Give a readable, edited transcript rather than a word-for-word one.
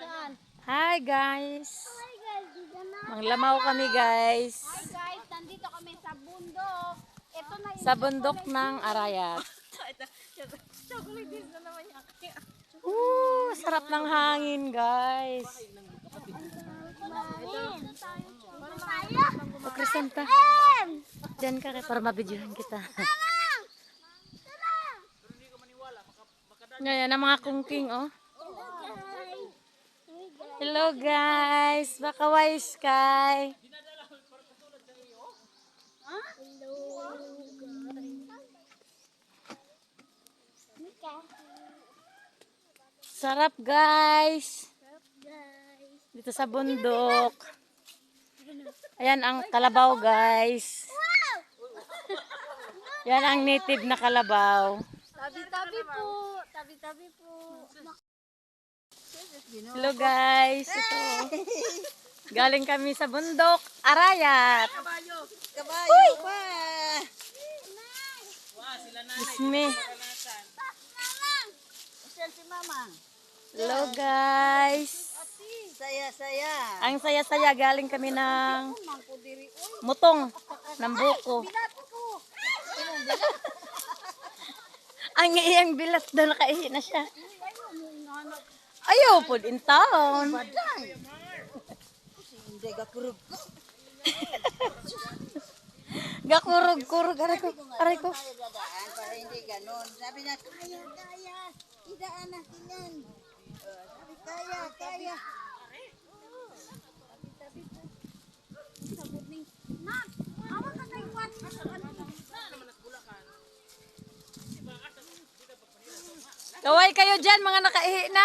Hi guys. Hi guys, dito na. Manglamaw kami guys. Hi guys, nandito kami sa bundok. Ito na yung Sa bundok ng Arayat. chocolate na naman niya. Sarap ng hangin guys. O Crisanta. Diyan ka kay para mabidyohan kita. Ngayon ang mga kungking oh. Hello guys, baka wise sky. Sarap guys. Dito sa bundok. Ayan ang kalabaw guys. Yan ang native na kalabaw. Tabi-tabi po. Tabi-tabi po. Hello guys. Ito. Galing kami sa bundok, Arayat. Kabayo pa. Bismi. Saan si mama? Hello guys. Saya-saya. Ang saya-saya galing kami ng mutong ng buko. Ang iyang bilat daw nakaihi na siya. Ayaw po in town. Hindi gakurog ko. Gakurog-kurog. Aray ko. Kaya dadaan para hindi ganun. Sabi niya, kaya. Idaan natin yan. Sabi, kaya. Kaway kayo dyan mga nakaihi na.